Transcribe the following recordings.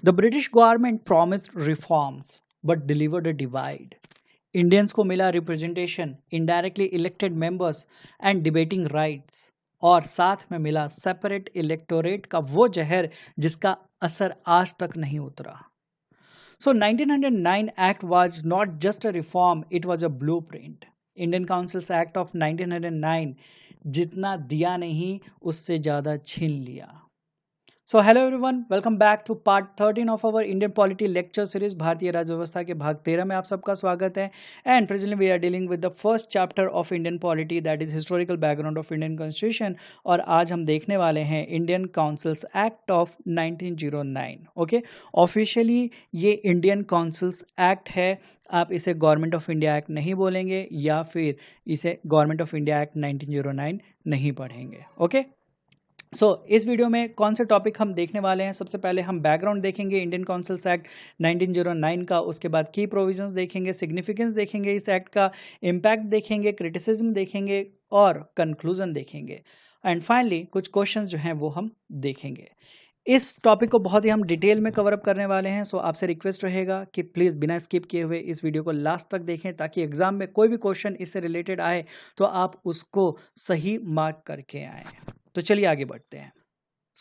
The British government promised reforms but delivered a divide. Indians को मिला representation, indirectly elected members and debating rights, और साथ में मिला सेपरेट इलेक्टोरेट का वो जहर जिसका असर आज तक नहीं उतरा। So 1909 Act was not just a reform, it was a blueprint. Indian Councils Act of 1909 जितना दिया नहीं उससे ज़्यादा छीन लिया। So hello everyone, welcome back to part 13 of our Indian Polity lecture series। भारतीय राज्य व्यवस्था के भाग 13 में आप सबका स्वागत है। And presently we are dealing with the first chapter of Indian Polity, that is historical background of Indian Constitution। और आज हम देखने वाले हैं Indian Councils Act of 1909। Okay, officially ये इंडियन काउंसिल्स एक्ट है। आप इसे गवर्नमेंट ऑफ इंडिया एक्ट नहीं बोलेंगे या फिर इसे गवर्नमेंट ऑफ इंडिया एक्ट 1909 नहीं पढ़ेंगे। ओके, इस वीडियो में कौन से टॉपिक हम देखने वाले हैं? सबसे पहले हम बैकग्राउंड देखेंगे इंडियन काउंसिल्स एक्ट 1909 का, उसके बाद की प्रोविजंस देखेंगे, सिग्निफिकेंस देखेंगे इस एक्ट का, इम्पैक्ट देखेंगे, क्रिटिसिज्म देखेंगे और कंक्लूजन देखेंगे, एंड फाइनली कुछ क्वेश्चंस जो हैं वो हम देखेंगे। इस टॉपिक को बहुत ही हम डिटेल में कवर अप करने वाले हैं। आपसे रिक्वेस्ट रहेगा कि प्लीज़ बिना स्किप किए हुए इस वीडियो को लास्ट तक देखें, ताकि एग्जाम में कोई भी क्वेश्चन इससे रिलेटेड आए तो आप उसको सही मार्क करके आए। तो चलिए आगे बढ़ते हैं।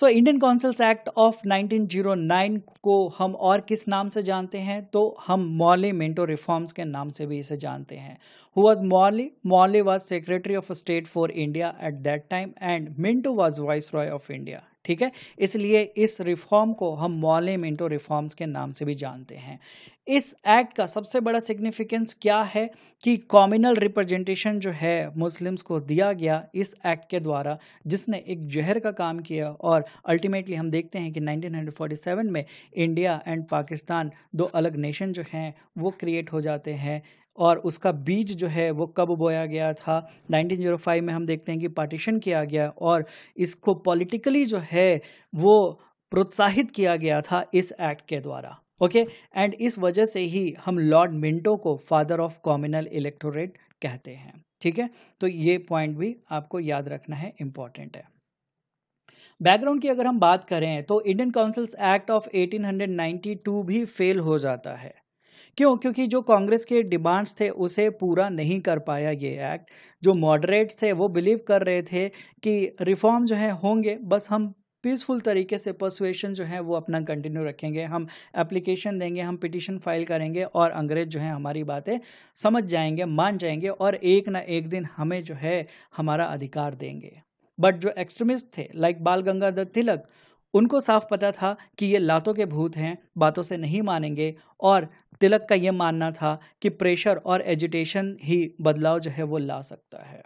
इंडियन काउंसिल्स एक्ट ऑफ 1909 को हम और किस नाम से जानते हैं? तो हम मॉर्ले मिंटो रिफॉर्म्स के नाम से भी इसे जानते हैं। Who was Morley? Morley was secretary of state for India at that time and Minto was viceroy of India. ठीक है, इसलिए इस रिफॉर्म को हम मॉर्ले मिंटो रिफॉर्म्स के नाम से भी जानते हैं। इस एक्ट का सबसे बड़ा सिग्निफिकेंस क्या है कि कॉम्युनल रिप्रेजेंटेशन जो है मुस्लिम्स को दिया गया इस एक्ट के द्वारा, जिसने एक जहर का काम किया। और अल्टीमेटली हम देखते हैं कि 1947 में इंडिया एंड पाकिस्तान दो अलग नेशन जो हैं वो क्रिएट हो जाते हैं। और उसका बीज जो है वो कब बोया गया था? 1905 में हम देखते हैं कि पार्टीशन किया गया और इसको पॉलिटिकली जो है वो प्रोत्साहित किया गया था इस एक्ट के द्वारा। ओके, एंड इस वजह से ही हम लॉर्ड मिंटो को फादर ऑफ कॉम्युनल इलेक्टोरेट कहते हैं। ठीक है, तो ये पॉइंट भी आपको याद रखना है, इंपॉर्टेंट है। बैकग्राउंड की अगर हम बात करें तो इंडियन काउंसिल्स एक्ट ऑफ 1892 भी फेल हो जाता है। क्यों? क्योंकि जो कांग्रेस के डिमांड्स थे उसे पूरा नहीं कर पाया ये एक्ट। जो मॉडरेट्स थे वो बिलीव कर रहे थे कि रिफॉर्म जो है होंगे, बस हम पीसफुल तरीके से परसुएशन जो है वो अपना कंटिन्यू रखेंगे, हम एप्लीकेशन देंगे, हम पिटीशन फाइल करेंगे और अंग्रेज जो है हमारी बातें समझ जाएंगे, मान जाएंगे और एक ना एक दिन हमें जो है हमारा अधिकार देंगे। बट जो एक्सट्रीमिस्ट थे लाइक बाल गंगाधर तिलक, उनको साफ पता था कि ये लातों के भूत हैं, बातों से नहीं मानेंगे। और तिलक का ये मानना था कि प्रेशर और एजिटेशन ही बदलाव जो है वो ला सकता है।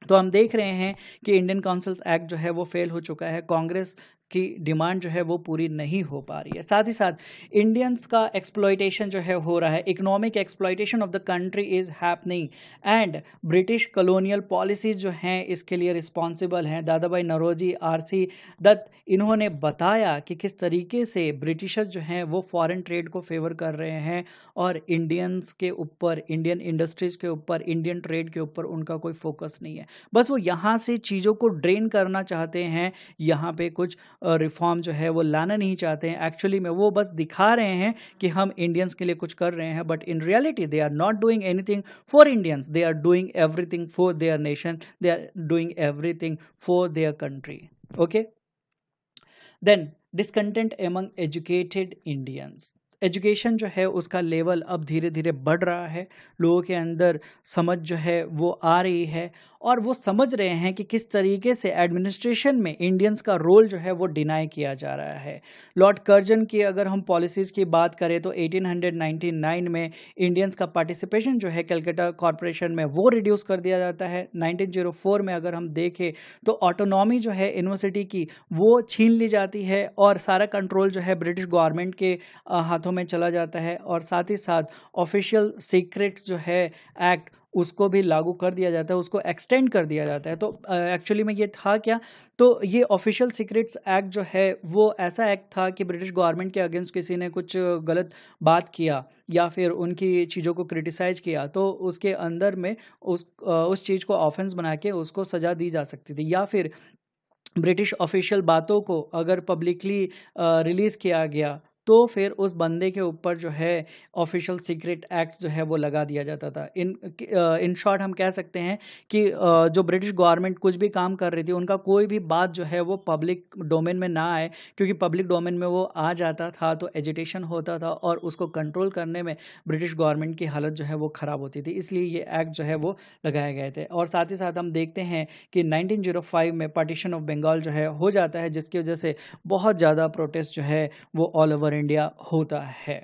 तो हम देख रहे हैं कि इंडियन काउंसिल्स एक्ट जो है वो फेल हो चुका है, कांग्रेस की डिमांड जो है वो पूरी नहीं हो पा रही है। साथ ही साथ इंडियंस का एक्सप्लॉयटेशन जो है हो रहा है, economic exploitation of the country is happening and British colonial policies जो हैं इसके लिए रिस्पॉन्सिबल हैं। दादा भाई नौरोजी, आरसी दत्त, इन्होंने बताया कि किस तरीके से ब्रिटिशर्स जो हैं वो फॉरेन ट्रेड को फेवर कर रहे हैं और इंडियंस के ऊपर, इंडियन इंडस्ट्रीज के ऊपर, इंडियन ट्रेड के ऊपर उनका कोई फोकस नहीं है। बस वो यहाँ से चीज़ों को ड्रेन करना चाहते हैं, यहाँ पे कुछ रिफॉर्म जो है वो लाना नहीं चाहते हैं। एक्चुअली में वो बस दिखा रहे हैं कि हम इंडियंस के लिए कुछ कर रहे हैं, but in reality they are not doing anything for Indians, they are doing everything for their nation, they are doing everything for their country. Okay, then discontent among educated Indians. Education जो है उसका level अब धीरे धीरे बढ़ रहा है, लोगों के अंदर समझ जो है वो आ रही है और वो समझ रहे हैं कि किस तरीके से एडमिनिस्ट्रेशन में इंडियंस का रोल जो है वो डिनाई किया जा रहा है। लॉर्ड कर्जन की अगर हम पॉलिसीज़ की बात करें तो 1899 में इंडियंस का पार्टिसिपेशन जो है कलकत्ता कॉरपोरेशन में वो रिड्यूस कर दिया जाता है। 1904 में अगर हम देखें तो ऑटोनॉमी जो है यूनिवर्सिटी की वो छीन ली जाती है और सारा कंट्रोल जो है ब्रिटिश गवर्नमेंट के हाथों में चला जाता है। और साथ ही साथ ऑफिशियल सीक्रेट जो है एक्ट उसको भी लागू कर दिया जाता है, उसको एक्सटेंड कर दिया जाता है। तो एक्चुअली में ये था क्या? तो ये ऑफिशियल सीक्रेट्स एक्ट जो है वो ऐसा एक्ट था कि ब्रिटिश गवर्नमेंट के अगेंस्ट किसी ने कुछ गलत बात किया या फिर उनकी चीज़ों को क्रिटिसाइज किया तो उसके अंदर में उस चीज़ को ऑफेंस बना के उसको सज़ा दी जा सकती थी। या फिर ब्रिटिश ऑफिशियल बातों को अगर पब्लिकली रिलीज़ किया गया तो फिर उस बंदे के ऊपर जो है ऑफिशियल सीक्रेट एक्ट जो है वो लगा दिया जाता था। इन शॉर्ट हम कह सकते हैं कि जो ब्रिटिश गवर्नमेंट कुछ भी काम कर रही थी, उनका कोई भी बात जो है वो पब्लिक डोमेन में ना आए, क्योंकि पब्लिक डोमेन में वो आ जाता था तो एजिटेशन होता था और उसको कंट्रोल करने में ब्रिटिश गवर्नमेंट की हालत जो है वो ख़राब होती थी। इसलिए ये एक्ट जो है वो लगाए गए थे। और साथ ही साथ हम देखते हैं कि 1905 में पार्टीशन ऑफ बंगाल जो है हो जाता है, जिसकी वजह से बहुत ज़्यादा प्रोटेस्ट जो है वो ऑल ओवर इंडिया होता है।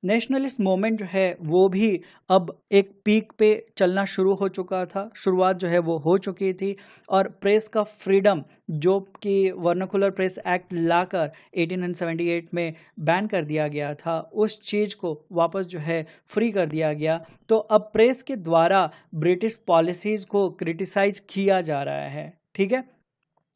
नेशनलिस्ट मूवमेंट जो है वो भी अब एक पीक पे चलना शुरू हो चुका था, शुरुआत जो है वो हो चुकी थी। और प्रेस का फ्रीडम जो कि वर्नाकुलर प्रेस एक्ट लाकर 1878 में बैन कर दिया गया था, उस चीज़ को वापस जो है फ्री कर दिया गया। तो अब प्रेस के द्वारा ब्रिटिश पॉलिसीज़ को क्रिटिसाइज किया जा रहा है, ठीक है।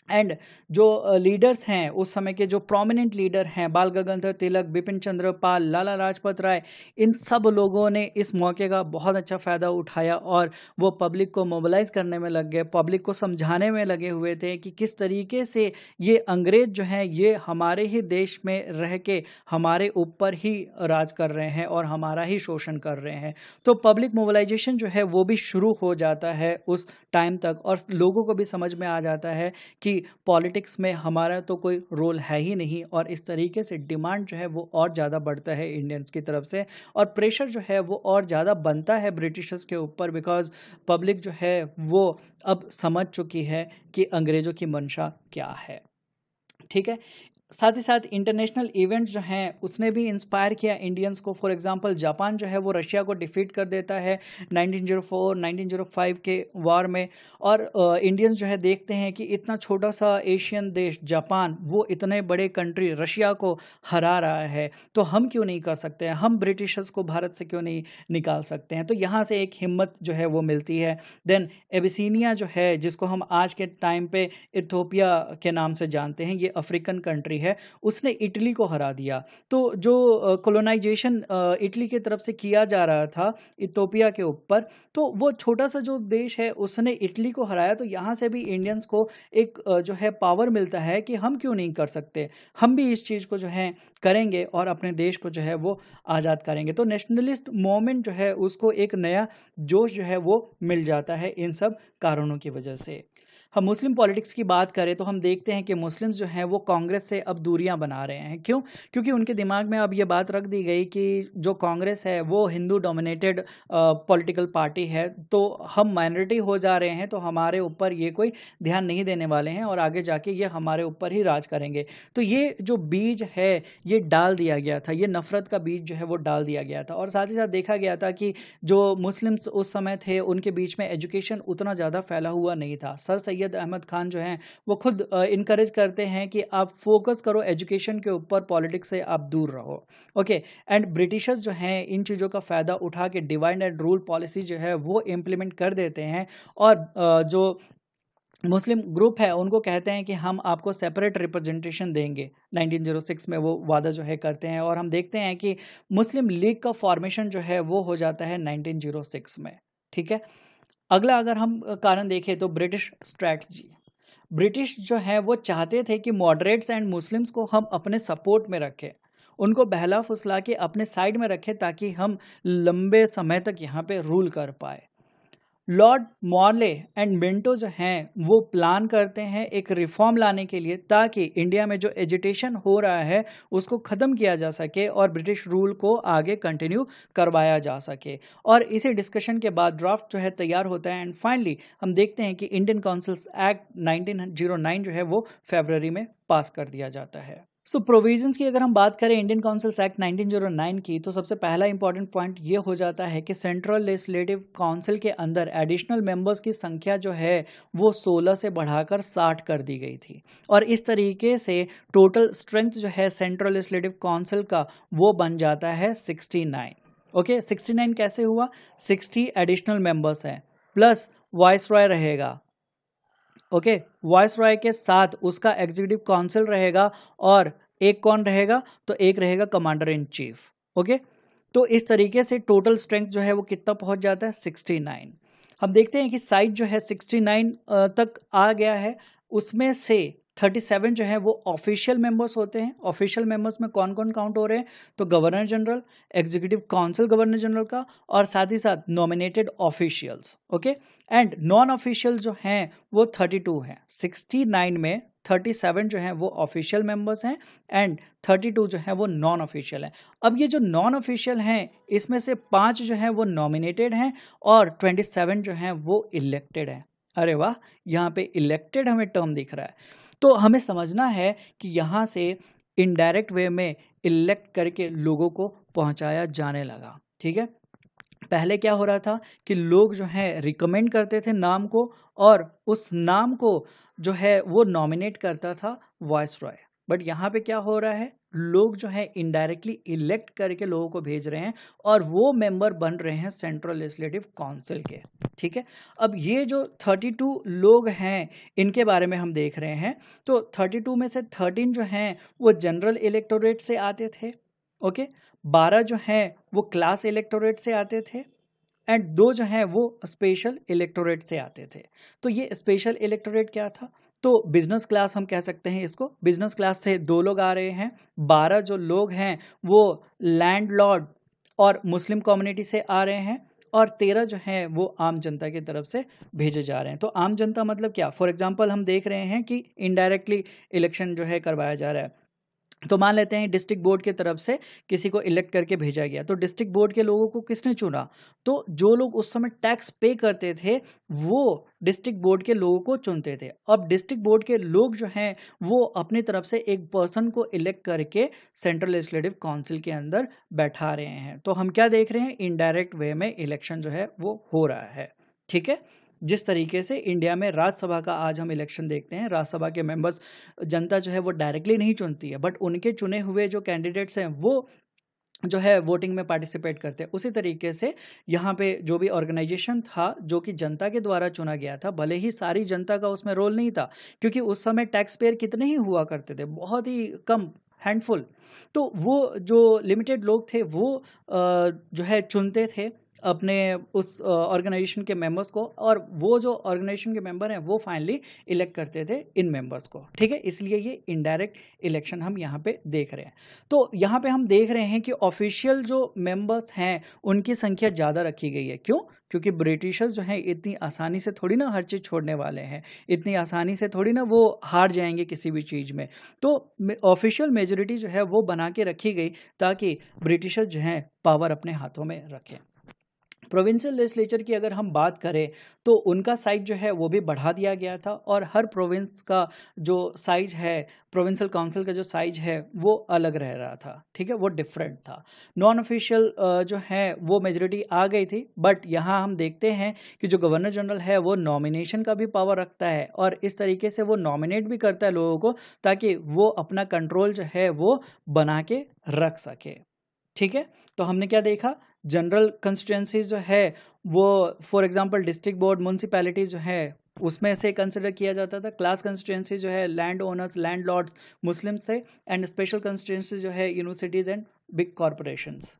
एंड जो लीडर्स हैं उस समय के, जो प्रोमिनेंट लीडर हैं, बाल गंगाधर तिलक, बिपिन चंद्र पाल, लाला लाजपत राय, इन सब लोगों ने इस मौके का बहुत अच्छा फ़ायदा उठाया और वो पब्लिक को मोबिलाइज करने में लग गए, पब्लिक को समझाने में लगे हुए थे कि किस तरीके से ये अंग्रेज जो हैं ये हमारे ही देश में रह के हमारे ऊपर ही राज कर रहे हैं और हमारा ही शोषण कर रहे हैं। तो पब्लिक मोबिलाइजेशन जो है वो भी शुरू हो जाता है उस टाइम तक, और लोगों को भी समझ में आ जाता है कि पॉलिटिक्स में हमारा तो कोई रोल है ही नहीं। और इस तरीके से डिमांड जो है वो और ज़्यादा बढ़ता है इंडियंस की तरफ से, और प्रेशर जो है वो और ज़्यादा बनता है ब्रिटिशर्स के ऊपर, बिकॉज पब्लिक जो है वो अब समझ चुकी है कि अंग्रेज़ों की मंशा क्या है, ठीक है। साथ ही साथ इंटरनेशनल इवेंट्स जो हैं उसने भी इंस्पायर किया इंडियंस को। फॉर एग्जांपल जापान जो है वो रशिया को डिफीट कर देता है 1904 1905 के वॉर में। और इंडियंस जो है देखते हैं कि इतना छोटा सा एशियन देश जापान, वो इतने बड़े कंट्री रशिया को हरा रहा है, तो हम क्यों नहीं कर सकते हैं, हम ब्रिटिशर्स को भारत से क्यों नहीं निकाल सकते हैं। तो यहाँ से एक हिम्मत जो है वो मिलती है। देन एबिसीनिया जो है, जिसको हम आज के टाइम पे इथोपिया के नाम से जानते हैं, ये अफ्रीकन कंट्री है, उसने इटली को हरा दिया। तो जो कॉलोनाइजेशन इटली की तरफ से किया जा रहा था इथोपिया के ऊपर, तो वो छोटा सा जो देश है उसने इटली को हराया। तो यहाँ से भी इंडियंस को एक जो है पावर मिलता है कि हम क्यों नहीं कर सकते, हम भी इस चीज़ को जो है करेंगे और अपने देश को जो है वो आज़ाद करेंगे। तो नेशनलिस्ट मोमेंट जो है उसको एक नया जोश जो है वो मिल जाता है इन सब कारणों की वजह से। हम मुस्लिम पॉलिटिक्स की बात करें तो हम देखते हैं कि मुस्लिम्स जो हैं वो कांग्रेस से अब दूरियां बना रहे हैं। क्यों? क्योंकि उनके दिमाग में अब ये बात रख दी गई कि जो कांग्रेस है वो हिंदू डोमिनेटेड पॉलिटिकल पार्टी है, तो हम माइनॉरिटी हो जा रहे हैं, तो हमारे ऊपर ये कोई ध्यान नहीं देने वाले हैं और आगे जाके ये हमारे ऊपर ही राज करेंगे। तो ये जो बीज है ये डाल दिया गया था, ये नफ़रत का बीज जो है वो डाल दिया गया था। और साथ ही साथ देखा गया था कि जो मुस्लिम्स उस समय थे उनके बीच में एजुकेशन उतना ज़्यादा फैला हुआ नहीं था। सर सैयद अहमद खान जो हैं वो खुद इनकरेज करते हैं कि आप फोकस करो एजुकेशन के ऊपर, पॉलिटिक्स से आप दूर रहो। ओके। एंड ब्रिटिशर्स जो हैं इन चीज़ों का फ़ायदा उठा के डिवाइड एंड रूल पॉलिसी जो है वो इम्प्लीमेंट कर देते हैं। और जो मुस्लिम ग्रुप है उनको कहते हैं कि हम आपको सेपरेट रिप्रेजेंटेशन देंगे। 1906 में वो वादा जो है करते हैं, और हम देखते हैं कि मुस्लिम लीग का फॉर्मेशन जो है वो हो जाता है 1906 में, ठीक है। अगला अगर हम कारण देखें तो ब्रिटिश स्ट्रैटजी। ब्रिटिश जो है वो चाहते थे कि मॉडरेट्स एंड मुस्लिम्स को हम अपने सपोर्ट में रखें, उनको बहला फुसला के अपने साइड में रखें, ताकि हम लंबे समय तक यहाँ पे रूल कर पाए। लॉर्ड मॉर्ले एंड मिंटो जो हैं वो प्लान करते हैं एक रिफॉर्म लाने के लिए, ताकि इंडिया में जो एजिटेशन हो रहा है उसको ख़त्म किया जा सके और ब्रिटिश रूल को आगे कंटिन्यू करवाया जा सके। और इसी डिस्कशन के बाद ड्राफ्ट जो है तैयार होता है, एंड फाइनली हम देखते हैं कि इंडियन काउंसिल्स एक्ट 1909 जो है वो फरवरी में पास कर दिया जाता है। सो प्रोविजंस की अगर हम बात करें इंडियन काउंसिल्स एक्ट 1909 की, तो सबसे पहला इंपॉर्टेंट पॉइंट ये हो जाता है कि सेंट्रल लेजिस्लेटिव काउंसिल के अंदर एडिशनल मेंबर्स की संख्या जो है वो 16 से बढ़ाकर 60 कर दी गई थी। और इस तरीके से टोटल स्ट्रेंथ जो है सेंट्रल लेजिस्लेटिव काउंसिल का वो बन जाता है 69। ओके, 69 कैसे हुआ? 60 एडिशनल मेंबर्स हैं, प्लस वाइस रॉय रहेगा। ओके, वॉइस रॉय के साथ उसका एग्जीक्यूटिव काउंसिल रहेगा, और एक कौन रहेगा? तो एक रहेगा कमांडर इन चीफ। ओके, तो इस तरीके से टोटल स्ट्रेंथ जो है वो कितना पहुंच जाता है? 69। हम देखते हैं कि साइज जो है 69 तक आ गया है, उसमें से 37 जो है वो ऑफिशियल मेंबर्स होते हैं। ऑफिशियल मेंबर्स में कौन कौन काउंट हो रहे हैं? तो governor general, executive council governor general का, और साथ ही साथ nominated officials. Okay, and non official जो हैं वो 32 हैं। 69 में 37 जो है वो ऑफिशियल मेंबर्स हैं एंड 32 जो है वो नॉन ऑफिशियल हैं। अब ये जो नॉन ऑफिशियल हैं इसमें से 5 जो है वो नॉमिनेटेड हैं और 27 जो है वो इलेक्टेड हैं। अरे वाह, यहाँ पे इलेक्टेड हमें टर्म दिख रहा है। तो हमें समझना है कि यहाँ से इनडायरेक्ट वे में इलेक्ट करके लोगों को पहुंचाया जाने लगा। ठीक है, पहले क्या हो रहा था कि लोग जो है रिकमेंड करते थे नाम को, और उस नाम को जो है वो नॉमिनेट करता था वॉइसरॉय। बट यहाँ पे क्या हो रहा है, लोग जो है इनडायरेक्टली इलेक्ट करके लोगों को भेज रहे हैं और वो मेंबर बन रहे हैं सेंट्रल लेजिस्लेटिव काउंसिल के। ठीक है, अब ये जो 32 लोग हैं इनके बारे में हम देख रहे हैं। तो 32 में से 13 जो हैं वो जनरल इलेक्टोरेट से आते थे। ओके, 12 जो हैं वो क्लास इलेक्टोरेट से आते थे एंड 2 जो हैं वो स्पेशल इलेक्टोरेट से आते थे। तो ये स्पेशल इलेक्टोरेट क्या था? तो बिजनेस क्लास हम कह सकते हैं इसको। बिजनेस क्लास से 2 लोग आ रहे हैं। 12 जो लोग हैं वो लैंडलॉर्ड और मुस्लिम कम्युनिटी से आ रहे हैं और 13 जो हैं वो आम जनता की तरफ से भेजे जा रहे हैं। तो आम जनता मतलब क्या? फॉर एग्जांपल हम देख रहे हैं कि इनडायरेक्टली इलेक्शन जो है करवाया जा रहा है। तो मान लेते हैं डिस्ट्रिक्ट बोर्ड की तरफ से किसी को इलेक्ट करके भेजा गया, तो डिस्ट्रिक्ट बोर्ड के लोगों को किसने चुना? तो जो लोग उस समय टैक्स पे करते थे वो डिस्ट्रिक्ट बोर्ड के लोगों को चुनते थे। अब डिस्ट्रिक्ट बोर्ड के लोग जो हैं वो अपनी तरफ से एक पर्सन को इलेक्ट करके सेंट्रल लेजिस्लेटिव काउंसिल के अंदर बैठा रहे हैं। तो हम क्या देख रहे हैं? इनडायरेक्ट वे में इलेक्शन जो है वो हो रहा है। ठीक है, जिस तरीके से इंडिया में राज्यसभा का आज हम इलेक्शन देखते हैं, राज्यसभा के मेंबर्स जनता जो है वो डायरेक्टली नहीं चुनती है, बट उनके चुने हुए जो कैंडिडेट्स हैं वो जो है वोटिंग में पार्टिसिपेट करते हैं। उसी तरीके से यहाँ पे जो भी ऑर्गेनाइजेशन था जो कि जनता के द्वारा चुना गया था, भले ही सारी जनता का उसमें रोल नहीं था, क्योंकि उस समय टैक्स पेयर कितने ही हुआ करते थे, बहुत ही कम, हैंडफुल। तो वो जो लिमिटेड लोग थे वो जो है चुनते थे अपने उस ऑर्गेनाइजेशन के मेंबर्स को, और वो जो ऑर्गेनाइजेशन के मेंबर हैं वो फाइनली इलेक्ट करते थे इन मेंबर्स को। ठीक है, इसलिए ये इनडायरेक्ट इलेक्शन हम यहाँ पे देख रहे हैं। तो यहाँ पे हम देख रहे हैं कि ऑफिशियल जो मेंबर्स हैं उनकी संख्या ज़्यादा रखी गई है। क्यों? क्योंकि ब्रिटिशर्स जो हैं इतनी आसानी से थोड़ी ना हर चीज़ छोड़ने वाले हैं, इतनी आसानी से थोड़ी ना वो हार जाएंगे किसी भी चीज़ में। तो ऑफिशियल मेजोरिटी जो है वो बना के रखी गई ताकि ब्रिटिशर्स जो हैं पावर अपने हाथों में रखें। प्रोविंशियल लेजिस्लेचर की अगर हम बात करें तो उनका साइज जो है वो भी बढ़ा दिया गया था, और हर प्रोविंस का जो साइज है, प्रोविंशियल काउंसिल का जो साइज है वो अलग रह रहा था। ठीक है, वो डिफरेंट था। नॉन ऑफिशियल जो है वो मेजोरिटी आ गई थी, बट यहाँ हम देखते हैं कि जो गवर्नर जनरल है वो नॉमिनेशन का भी पावर रखता है, और इस तरीके से वो नॉमिनेट भी करता है लोगों को ताकि वो अपना कंट्रोल जो है वो बना के रख सके। ठीक है, तो हमने क्या देखा? जनरल कंस्टिट्यूंसीज जो है वो for example district board, municipalities जो है उसमें से कंसिडर किया जाता था। क्लास कंस्टिट्यूंसी जो है लैंड ओनर्स, लैंड लॉर्ड्स, मुस्लिम से, एंड स्पेशल कंस्टिट्यूंसी जो है universities and big corporations.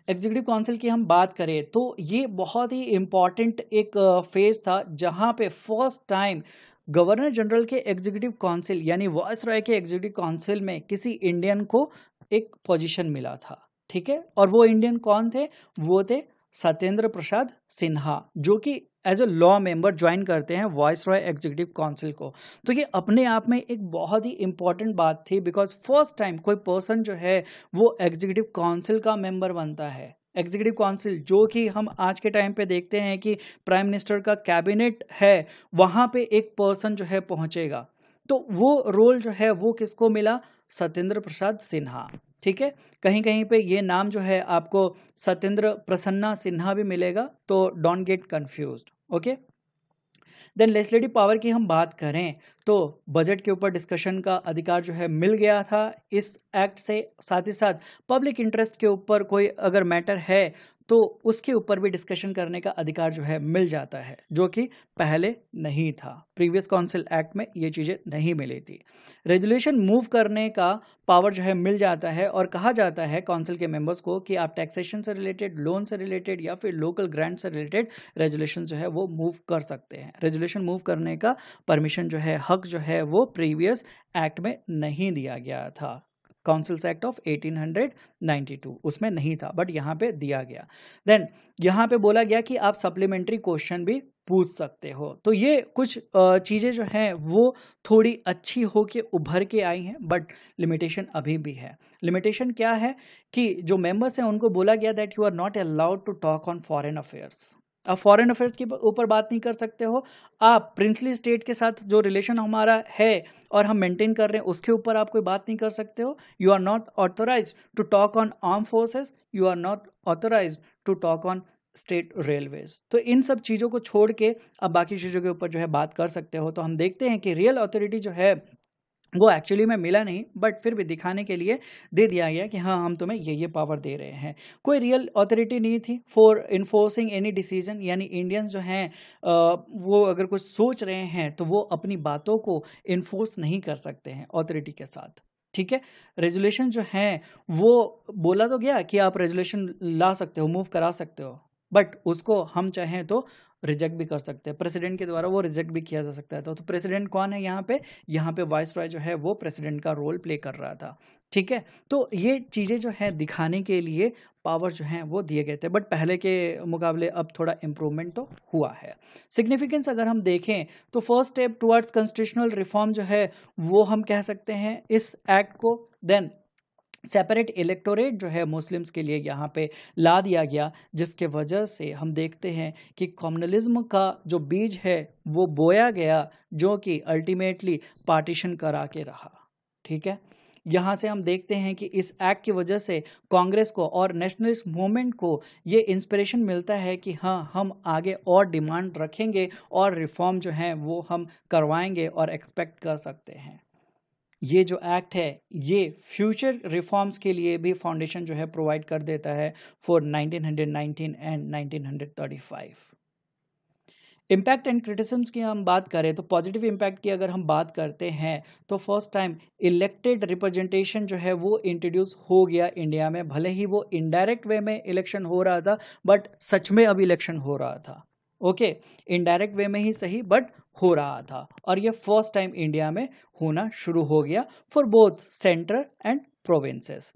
Executive council की हम बात करें तो ये बहुत ही इंपॉर्टेंट एक फेज था जहां पे फर्स्ट टाइम गवर्नर जनरल के एग्जीक्यूटिव काउंसिल यानी वायसरॉय के एग्जीक्यूटिव काउंसिल में किसी इंडियन को एक पोजीशन मिला था। ठीक है, और वो इंडियन कौन थे? वो थे सत्येंद्र प्रसाद सिन्हा, जो कि as a law member join करते हैं वायसरॉय एग्जीक्यूटिव काउंसिल को। तो ये अपने आप में एक बहुत ही इंपॉर्टेंट बात थी, बिकॉज फर्स्ट टाइम कोई पर्सन जो है वो एग्जीक्यूटिव काउंसिल का मेंबर बनता है। एग्जीक्यूटिव काउंसिल जो कि हम आज के टाइम पे देखते हैं कि प्राइम मिनिस्टर का कैबिनेट है, वहां पे एक पर्सन जो है पहुंचेगा। तो वो रोल जो है वो किसको मिला? सत्येंद्र प्रसाद सिन्हा। ठीक है, कहीं कहीं पे ये नाम जो है आपको सत्येंद्र प्रसन्ना सिन्हा भी मिलेगा, तो don't get confused. Okay, then legislative power की हम बात करें तो बजट के ऊपर डिस्कशन का अधिकार जो है मिल गया था इस एक्ट से। साथ ही साथ पब्लिक इंटरेस्ट के ऊपर कोई अगर मैटर है तो उसके ऊपर भी डिस्कशन करने का अधिकार जो है मिल जाता है, जो कि पहले नहीं था। प्रीवियस काउंसिल एक्ट में ये चीज़ें नहीं मिली थी। रेजुलेशन मूव करने का पावर जो है मिल जाता है और कहा जाता है काउंसिल के मेंबर्स को कि आप टैक्सेशन से रिलेटेड, लोन से रिलेटेड या फिर लोकल ग्रांट से रिलेटेड रेजुलेशन जो है वो मूव कर सकते हैं। रेजुलेशन मूव करने का परमिशन जो है, हक जो है वो प्रीवियस एक्ट में नहीं दिया गया था। काउंसिल्स एक्ट ऑफ 1892 उसमें नहीं था, बट यहाँ पे दिया गया। देन यहाँ पे बोला गया कि आप सप्लीमेंट्री क्वेश्चन भी पूछ सकते हो। तो ये कुछ चीज़ें जो हैं वो थोड़ी अच्छी हो के उभर के आई हैं, बट लिमिटेशन अभी भी है। लिमिटेशन क्या है कि जो मेंबर्स हैं उनको बोला गया that you are not allowed to talk on foreign affairs. आप फॉरेन अफेयर्स के ऊपर बात नहीं कर सकते हो। आप प्रिंसली स्टेट के साथ जो रिलेशन हमारा है और हम मेंटेन कर रहे हैं उसके ऊपर आप कोई बात नहीं कर सकते हो। You are not authorise to talk on arm forces, you are not authorise to talk on state railways. तो इन सब चीज़ों को छोड़ के अब बाकी चीज़ों के ऊपर जो है बात कर सकते हो। तो हम देखते हैं कि रियल अथॉरिटी जो है वो एक्चुअली में मिला नहीं, बट फिर भी दिखाने के लिए दे दिया गया कि हाँ, हम तुम्हें ये पावर दे रहे हैं। कोई रियल अथॉरिटी नहीं थी फॉर इन्फोर्सिंग एनी डिसीजन। यानी इंडियंस जो हैं वो अगर कुछ सोच रहे हैं तो वो अपनी बातों को इन्फोर्स नहीं कर सकते हैं अथॉरिटी के साथ। ठीक है, रेजुलेशन जो है वो बोला तो गया कि आप रेजुलेशन ला सकते हो, मूव करा सकते हो, बट उसको हम चाहें तो रिजेक्ट भी कर सकते हैं। प्रेसिडेंट के द्वारा वो रिजेक्ट भी किया जा सकता है। तो प्रेसिडेंट कौन है यहाँ पे? यहाँ पे वाइस रॉय जो है वो प्रेसिडेंट का रोल प्ले कर रहा था। ठीक है, तो ये चीज़ें जो है दिखाने के लिए पावर जो हैं वो दिए गए थे, बट पहले के मुकाबले अब थोड़ा इम्प्रूवमेंट तो हुआ है। सिग्निफिकेंस अगर हम देखें तो first step towards constitutional reform जो है वो हम कह सकते हैं इस एक्ट को। देन सेपरेट इलेक्टोरेट जो है मुस्लिम्स के लिए यहाँ पे ला दिया गया, जिसके वजह से हम देखते हैं कि कम्युनलिज्म का जो बीज है वो बोया गया, जो कि अल्टीमेटली पार्टीशन करा के रहा। ठीक है, यहाँ से हम देखते हैं कि इस एक्ट की वजह से कांग्रेस को और नेशनलिस्ट मूवमेंट को ये इंस्पिरेशन मिलता है कि हाँ, हम आगे और डिमांड रखेंगे और रिफॉर्म जो हैं वो हम करवाएंगे और एक्सपेक्ट कर सकते हैं। ये जो एक्ट है ये फ्यूचर रिफॉर्म्स के लिए भी फाउंडेशन जो है प्रोवाइड कर देता है for 1919 and 1935। Impact and criticisms की हम बात करें तो पॉजिटिव इम्पैक्ट की अगर हम बात करते हैं तो फर्स्ट टाइम इलेक्टेड रिप्रेजेंटेशन जो है वो इंट्रोड्यूस हो गया इंडिया में। भले ही वो इनडायरेक्ट वे में इलेक्शन हो रहा था, बट सच में अब इलेक्शन हो रहा था। ओके, इनडायरेक्ट वे में ही सही, बट हो रहा था। और ये फर्स्ट टाइम इंडिया में होना शुरू हो गया for both centre and provinces.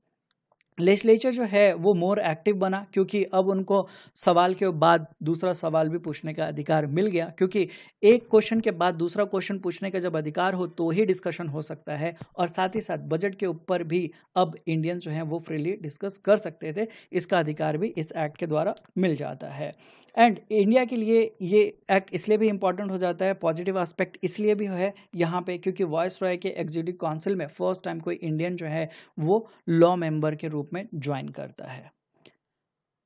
Legislature जो है वो मोर एक्टिव बना, क्योंकि अब उनको सवाल के बाद दूसरा सवाल भी पूछने का अधिकार मिल गया। क्योंकि एक क्वेश्चन के बाद दूसरा क्वेश्चन पूछने का जब अधिकार हो तो ही डिस्कशन हो सकता है। और साथ ही साथ बजट के ऊपर भी अब इंडियन जो हैं वो फ्रीली डिस्कस कर सकते थे। इसका अधिकार भी इस एक्ट के द्वारा मिल जाता है। एंड इंडिया के लिए ये एक्ट इसलिए भी इम्पॉर्टेंट हो जाता है, पॉजिटिव एस्पेक्ट इसलिए भी है यहाँ पे, क्योंकि वॉइस रॉय के एग्जीक्यूटिव काउंसिल में फर्स्ट टाइम कोई इंडियन जो है वो लॉ मेंबर के रूप में ज्वाइन करता है।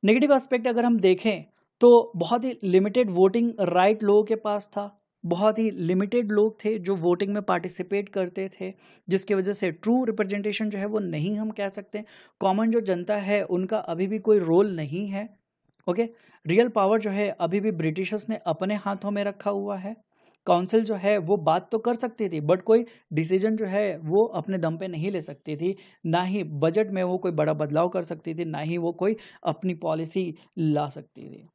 नेगेटिव एस्पेक्ट अगर हम देखें तो बहुत ही लिमिटेड वोटिंग राइट लोगों के पास था। बहुत ही लिमिटेड लोग थे जो वोटिंग में पार्टिसिपेट करते थे, जिसकी वजह से ट्रू रिप्रेजेंटेशन जो है वो नहीं हम कह सकते। कॉमन जो जनता है उनका अभी भी कोई रोल नहीं है। ओके, रियल पावर जो है अभी भी ब्रिटिशर्स ने अपने हाथों में रखा हुआ है। काउंसिल जो है वो बात तो कर सकती थी, बट कोई डिसीजन जो है वो अपने दम पे नहीं ले सकती थी। ना ही बजट में वो कोई बड़ा बदलाव कर सकती थी, ना ही वो कोई अपनी पॉलिसी ला सकती थी।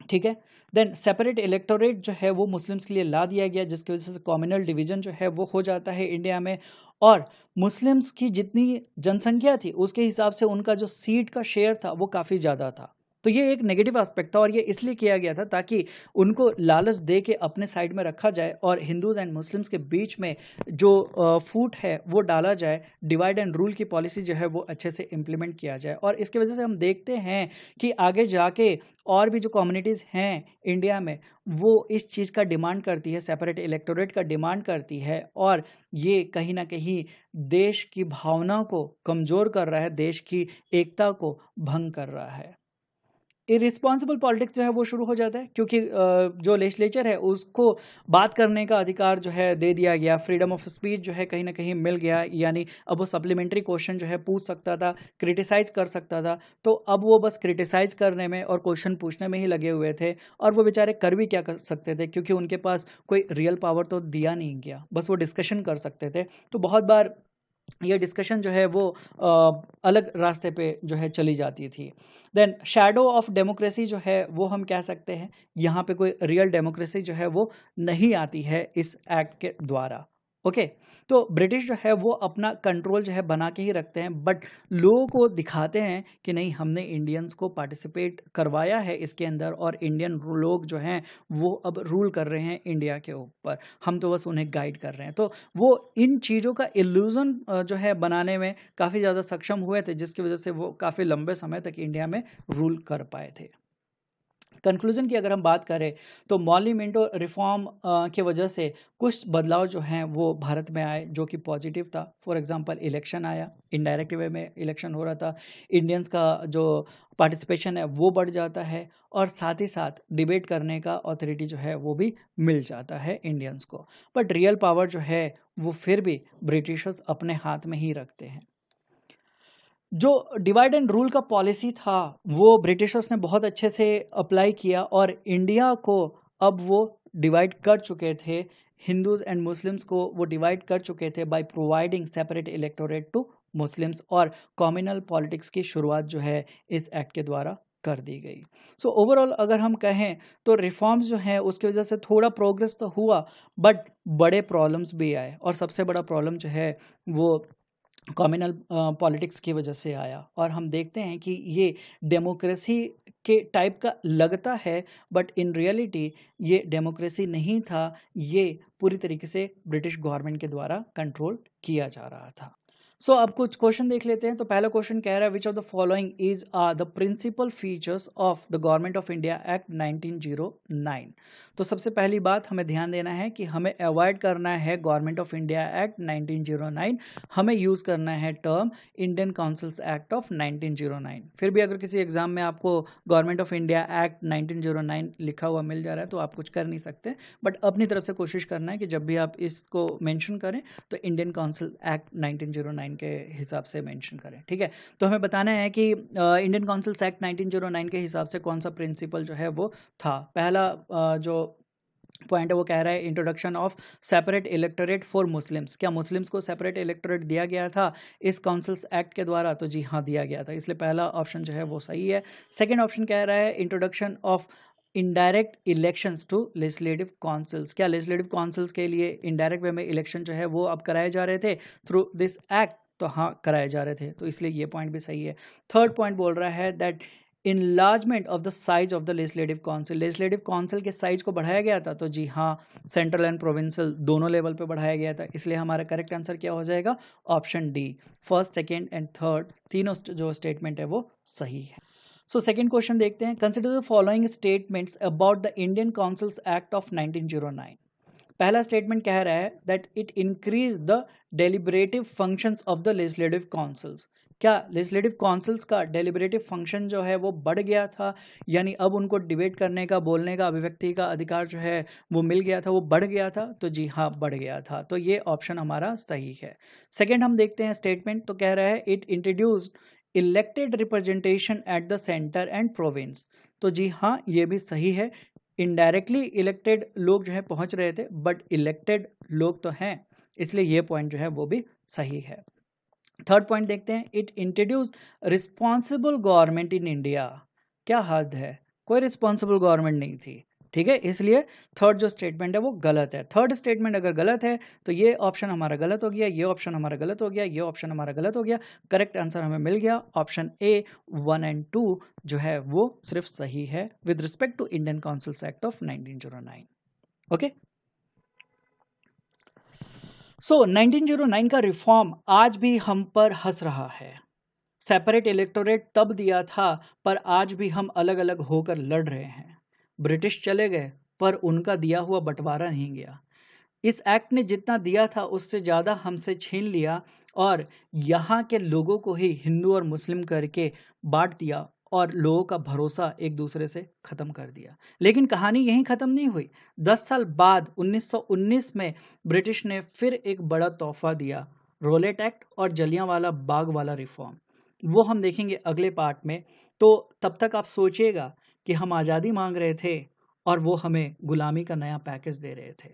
ठीक है, देन सेपरेट इलेक्टोरेट जो है वो मुस्लिम्स के लिए ला दिया गया, जिसकी वजह से कम्युनल डिवीजन जो है वो हो जाता है इंडिया में। और मुस्लिम्स की जितनी जनसंख्या थी उसके हिसाब से उनका जो सीट का शेयर था वो काफ़ी ज़्यादा था। तो ये एक नेगेटिव एस्पेक्ट था, और ये इसलिए किया गया था ताकि उनको लालच दे के अपने साइड में रखा जाए और हिंदूज एंड मुस्लिम्स के बीच में जो फूट है वो डाला जाए। डिवाइड एंड रूल की पॉलिसी जो है वो अच्छे से इम्प्लीमेंट किया जाए। और इसकी वजह से हम देखते हैं कि आगे जाके और भी जो कम्युनिटीज़ हैं इंडिया में वो इस चीज़ का डिमांड करती है, सेपरेट इलेक्टोरेट का डिमांड करती है। और ये कहीं ना कहीं देश की भावना को कमज़ोर कर रहा है, देश की एकता को भंग कर रहा है। इरिस्पॉन्सिबल पॉलिटिक्स जो है वो शुरू हो जाता है, क्योंकि जो लेजिस्लेचर है उसको बात करने का अधिकार जो है दे दिया गया, फ्रीडम ऑफ स्पीच जो है कहीं ना कहीं मिल गया, यानी अब वो सप्लीमेंट्री क्वेश्चन जो है पूछ सकता था, क्रिटिसाइज कर सकता था। तो अब वो बस क्रिटिसाइज करने में और क्वेश्चन पूछने में ही लगे हुए थे, और वो बेचारे कर भी क्या कर सकते थे, क्योंकि उनके पास कोई रियल पावर तो दिया नहीं गया, बस वो डिस्कशन कर सकते थे। तो बहुत बार ये डिस्कशन जो है वो अलग रास्ते पे जो है चली जाती थी। देन शैडो ऑफ डेमोक्रेसी जो है वो हम कह सकते हैं, यहाँ पे कोई रियल डेमोक्रेसी जो है वो नहीं आती है इस एक्ट के द्वारा। ओके, तो ब्रिटिश जो है वो अपना कंट्रोल जो है बना के ही रखते हैं, बट लोगों को दिखाते हैं कि नहीं, हमने इंडियंस को पार्टिसिपेट करवाया है इसके अंदर, और इंडियन लोग जो हैं वो अब रूल कर रहे हैं इंडिया के ऊपर, हम तो बस उन्हें गाइड कर रहे हैं। तो वो इन चीज़ों का इल्यूजन जो है बनाने में काफ़ी ज़्यादा सक्षम हुए थे, जिसकी वजह से वो काफ़ी लंबे समय तक इंडिया में रूल कर पाए थे। कंक्लूजन की अगर हम बात करें तो मॉर्ली मिंटो रिफॉर्म की वजह से कुछ बदलाव जो हैं वो भारत में आए, जो कि पॉजिटिव था। फॉर एग्जांपल इलेक्शन आया, इनडायरेक्ट वे में इलेक्शन हो रहा था, इंडियंस का जो पार्टिसिपेशन है वो बढ़ जाता है, और साथ ही साथ डिबेट करने का अथॉरिटी जो है वो भी मिल जाता है इंडियंस को। बट रियल पावर जो है वो फिर भी ब्रिटिशर्स अपने हाथ में ही रखते हैं। जो डिवाइड एंड रूल का पॉलिसी था वो ब्रिटिशर्स ने बहुत अच्छे से अप्लाई किया, और इंडिया को अब वो डिवाइड कर चुके थे, हिंदूज एंड मुस्लिम्स को वो डिवाइड कर चुके थे by providing separate electorate to Muslims, और कम्युनल पॉलिटिक्स की शुरुआत जो है इस एक्ट के द्वारा कर दी गई। सो ओवरऑल अगर हम कहें तो रिफॉर्म्स जो है उसकी वजह से थोड़ा प्रोग्रेस तो हुआ, बट बड़े प्रॉब्लम्स भी आए, और सबसे बड़ा प्रॉब्लम जो है वो कम्युनल पॉलिटिक्स की वजह से आया। और हम देखते हैं कि ये डेमोक्रेसी के टाइप का लगता है, बट इन रियलिटी ये डेमोक्रेसी नहीं था, ये पूरी तरीके से ब्रिटिश गवर्नमेंट के द्वारा कंट्रोल किया जा रहा था। सो अब कुछ क्वेश्चन देख लेते हैं। तो पहला क्वेश्चन कह रहा है which of the following is the principal features of the Government of India Act 1909। तो सबसे पहली बात हमें ध्यान देना है कि हमें अवॉइड करना है गवर्नमेंट ऑफ इंडिया एक्ट 1909, हमें यूज करना है term Indian Councils Act of 1909। फिर भी अगर किसी एग्जाम में आपको गवर्नमेंट ऑफ इंडिया एक्ट 1909 लिखा हुआ मिल जा रहा है तो आप कुछ कर नहीं सकते, बट अपनी तरफ से कोशिश करना है कि जब भी आप इसको मेंशन करें तो इंडियन काउंसिल एक्ट 1909 के हिसाब से मेंशन करें। ठीक है, तो हमें बताना है कि इंडियन काउंसिल्स एक्ट 1909 के हिसाब से कौन सा प्रिंसिपल जो है वो था। पहला जो पॉइंट है वो कह रहा है introduction of separate electorate for Muslims. क्या मुस्लिम्स को सेपरेट इलेक्टोरेट दिया गया था इस काउंसिल्स एक्ट के द्वारा? तो जी हाँ, दिया गया था, इसलिए पहला ऑप्शन जो है वो सही है। सेकेंड ऑप्शन कह रहा है introduction of indirect elections to legislative councils. क्या लेजिस्लेटिव काउंसिल्स के लिए इनडायरेक्ट वे में इलेक्शन जो है वो अब कराए जा रहे थे थ्रू दिस एक्ट? तो हाँ, कराए जा रहे थे, तो इसलिए ये पॉइंट भी सही है। थर्ड पॉइंट बोल रहा है that enlargement of the size of the legislative council. Legislative council के साइज को बढ़ाया गया था, तो जी हाँ, सेंट्रल एंड प्रोविंशियल दोनों लेवल पे बढ़ाया गया था, इसलिए हमारा करेक्ट आंसर क्या हो जाएगा? Option D. First, second and third तीनों जो स्टेटमेंट है वो सही है। सो सेकेंड क्वेश्चन देखते हैं। Consider the following statements about the Indian Councils Act of 1909। पहला स्टेटमेंट कह रहा है that it increase the deliberative functions of the legislative councils. क्या लेजिस्लेटिव काउंसिल्स का डेलिब्रेटिव फंक्शन जो है वो बढ़ गया था, यानी अब उनको डिबेट करने का, बोलने का, अभिव्यक्ति का अधिकार जो है वो मिल गया था, वो बढ़ गया था? तो जी हाँ, बढ़ गया था, तो ये ऑप्शन हमारा सही है। सेकेंड हम देखते हैं स्टेटमेंट, तो कह रहा है it introduced elected representation at the centre and province. तो जी हाँ, ये भी सही है। इनडायरेक्टली इलेक्टेड लोग जो है पहुंच रहे थे, बट इलेक्टेड लोग तो हैं, इसलिए ये पॉइंट जो है वो भी सही है। थर्ड पॉइंट देखते हैं, it introduced responsible government in India. क्या हद है, कोई रिस्पॉन्सिबल गवर्नमेंट नहीं थी। ठीक है, इसलिए थर्ड जो स्टेटमेंट है वो गलत है। थर्ड स्टेटमेंट अगर गलत है तो ये ऑप्शन हमारा गलत हो गया, ये ऑप्शन हमारा गलत हो गया, ये ऑप्शन हमारा गलत हो गया। करेक्ट आंसर हमें मिल गया ऑप्शन ए 1 एंड 2 जो है वो सिर्फ सही है with respect to Indian Councils Act of 1909। Okay, so 1909 का रिफॉर्म आज भी हम पर हंस रहा है। सेपरेट इलेक्टोरेट तब दिया था, पर आज भी हम अलग अलग होकर लड़ रहे हैं। ब्रिटिश चले गए पर उनका दिया हुआ बंटवारा नहीं गया। इस एक्ट ने जितना दिया था उससे ज़्यादा हमसे छीन लिया, और यहाँ के लोगों को ही हिंदू और मुस्लिम करके बांट दिया, और लोगों का भरोसा एक दूसरे से ख़त्म कर दिया। लेकिन कहानी यहीं ख़त्म नहीं हुई। 10 साल बाद 1919 में ब्रिटिश ने फिर एक बड़ा तोहफा दिया, रोलेट एक्ट और जलियांवाला बाग वाला रिफॉर्म। वो हम देखेंगे अगले पार्ट में। तो तब तक आप सोचिएगा कि हम आज़ादी मांग रहे थे और वो हमें गुलामी का नया पैकेज दे रहे थे।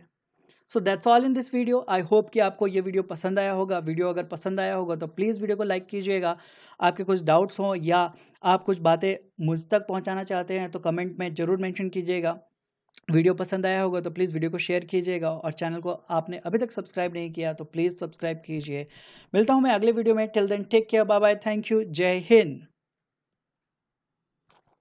So that's all in this video. I hope कि आपको ये वीडियो पसंद आया होगा। वीडियो अगर पसंद आया होगा तो प्लीज़ वीडियो को लाइक कीजिएगा। आपके कुछ डाउट्स हों या आप कुछ बातें मुझ तक पहुंचाना चाहते हैं तो कमेंट में ज़रूर मेंशन कीजिएगा। वीडियो पसंद आया होगा तो प्लीज़ वीडियो को शेयर कीजिएगा और चैनल को आपने अभी तक सब्सक्राइब नहीं किया तो प्लीज़ सब्सक्राइब कीजिए। मिलता हूँ मैं अगले वीडियो में। Till then take care, bye bye, thank you, जय हिंद।